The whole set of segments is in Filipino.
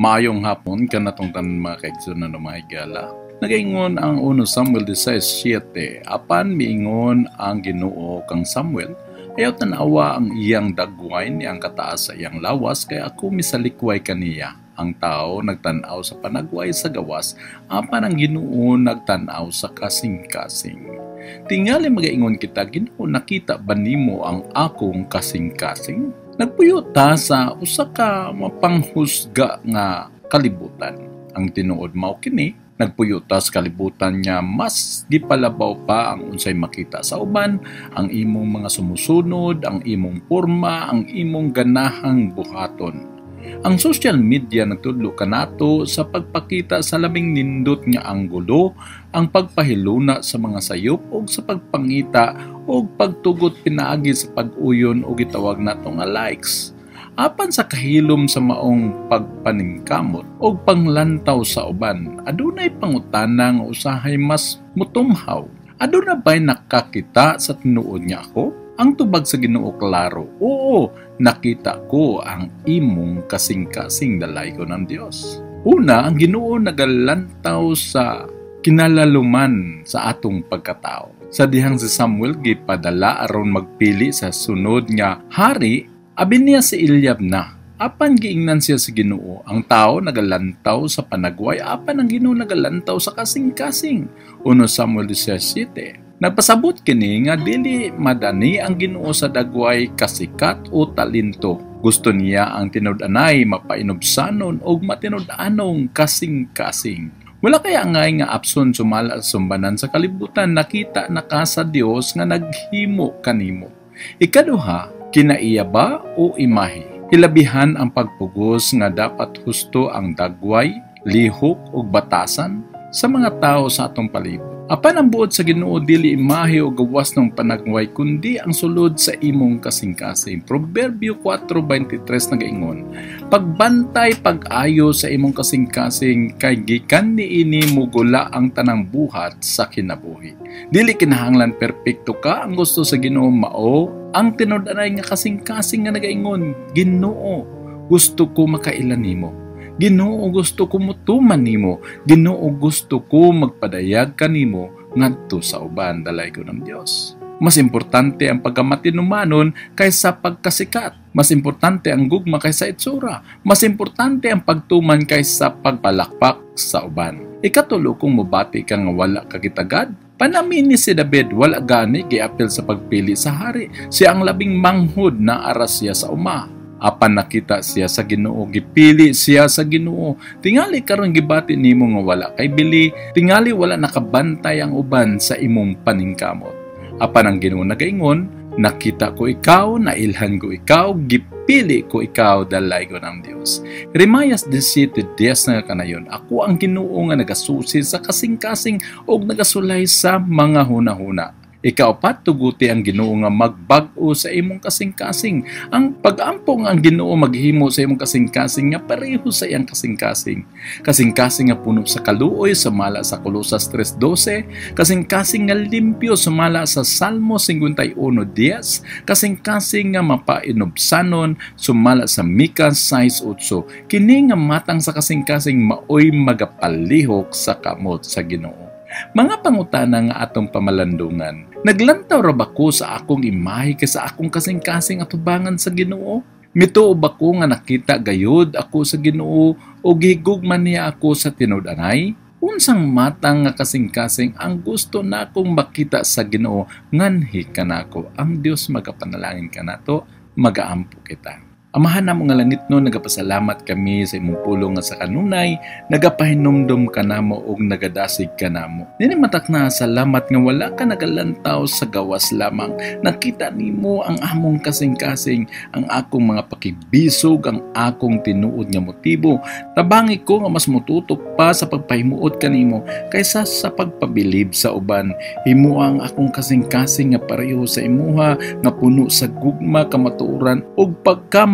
Maayong hapon kanatong tanan mga kaigsunan ng mga higala. Nagaingon ang 1 Samuel 16:7, apan miingon ang Ginoo kang Samuel, ayaw tanawa ang iyang dagway niyang kataas sa iyang lawas, kaya ako misalikway kaniya. Ang tao nagtanaw sa panagway sa gawas, apan ang Ginoo nagtanaw sa kasing-kasing. Tingali magaingon kita, Ginoo, nakita ba nimo ang akong kasing-kasing? Nagpuyo ta sa usa ka mapanghusga nga kalibutan. Ang tinuod mao kini, nagpuyo ta sa kalibutan niya mas gipalabaw pa ang unsay makita sa uban, ang imong mga sumusunod, ang imong porma, ang imong ganahang buhaton. Ang social media nagtudlo kanato sa pagpakita sa labing nindot nga anggulo, ang pagpahiluna sa mga sayop ug sa pagpangita ug pagtugot pinaagi sa pag-uyon o gitawag nato nga likes. Apan sa kahilom sa maong pagpaningkamot o panglantaw sa uban, adunay pangutana nga usahay mas mutumhaw. Aduna ba'y nakakita sa tinuod niya ako? Ang tubag sa Ginoo klaro, oo, nakita ko ang imong kasing-kasing dalaygo ng Dios. Una, ang Ginoo nagalantaw sa kinalaluman sa atong pagkatao. Sa dihang si Samuel gipadala aron magpili sa sunod nga hari, abi niya si Eliab na. Apan giingnan siya sa Ginoo, ang tao nagalantaw sa panagway, apan ang Ginoo nagalantaw sa kasing-kasing. 1 Samuel 17. Nagpasabot kini nga dili madani ang Ginoo sa dagway kasikat o talento. Gusto niya ang tinud-anay mapainobsanon og matinud-anong kasing-kasing. Wala kaya ngay nga apson sumala sumbanan sa kalibutan, nakita na ka sa Dios nga naghimo kanimo. Ikaduha, kinaiya ba o imahe? Hilabihan ang pagpugos nga dapat husto ang dagway, lihok ug batasan sa mga tao sa atong palibot. Apan ang buot sa Ginoo dili imahe o gawas ng panagway kundi ang sulod sa imong kasing-kasing. Proverbio 4:23 nagaingon, pagbantay pag-ayo sa imong kasing-kasing kay gikan niini mugula ang tanang buhat sa kinabuhi. Dili kinahanglan perpekto ka, ang gusto sa Ginoo mao ang tinud-anay nga kasing-kasing nga nagaingon, Ginoo, gusto ko makailan nimo. Ginoo, gusto ko mutuman nimo. Ginoo, gusto ko magpadayag kanimo ngadto sa uban dalaygo ng Dios. Mas importante ang pagkamatinumanon kaysa pagkasikat. Mas importante ang gugma kaysa itsura. Mas importante ang pagtuman kaysa pagpalakpak sa uban. Ikatulo, kung mubati ka nga wala kagitagad, panamini si David wala gani giapil sa pagpili sa hari. Siya ang labing manghud na aras siya sa uma. Apan nakita siya sa Ginoo, gipili siya sa Ginoo. Tingali karon gibati nimo nga wala kay bili, tingali wala nakabantay ang uban sa imong paningkamot. Apan ang Ginoo nagaingon, nakita ko ikaw, nailhan ko ikaw, gipili ko ikaw dalaygo ng Dios. Jeremias 17:10 nga kanayon, ako ang Ginoo nga nagasusi sa kasing-kasing ug nagasulay sa mga hunahuna. Ikaw pa tuguti ang Ginoo nga magbag-o sa imong kasing-kasing. Ang pag-ampo nga ang Ginoo maghimo sa imong kasing-kasing nga pareho sa iyang kasing-kasing. Kasing-kasing nga puno sa kaluoy sumala sa Colosas 3:12, kasing-kasing nga limpyo sumala sa Salmo 51:10, kasing-kasing nga mapainobsanon sumala sa Mika 6:8. Kini nga matang sa kasing-kasing maoy magapalihok sa kamot sa Ginoo. Mga pangutana nga atong pamalandungan. Naglantaw ra ba ko sa akong imahe kaysa akong kasing-kasing atubangan sa Ginoo? Mituo ba ko nga nakita gayud ako sa Ginoo o gihigugman niya ako sa tinud-anay? Unsang matang nga kasing-kasing ang gusto na akong makita sa Ginoo nganhi kanako. Ang Dios magapanalangin kanato, magaampo kita. Amahan na mga langit no, nagapasalamat kami sa imong pulong nga sa kanunay, nagapahinumdum ka namo ug nagadasig ka namo. Dili matak na salamat nga wala ka nagalantaw sa gawas lamang. Nakita nimo ang among kasing-kasing, ang akong mga pakibisog, ang akong tinuod nga motibo. Tabangi ko nga mas mututok pa sa pagpahimuot kanimo kaysa sa pagpabilib sa uban. Himo ang akong kasing-kasing nga pareho sa imuha, nga puno sa gugma, kamatuoran ug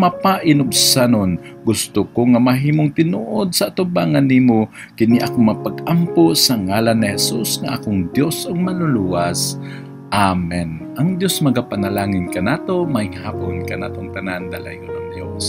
mapainobsanon. Gusto ko nga mahimong tinuod sa atubangan nimo, kini ako mapag-ampo sa ngalan ni Jesus nga akong Dios ug manluluwas. Amen. Ang Dios magapanalangin kanato, maayong hapon kanatong tanan dalaygon ng Dios.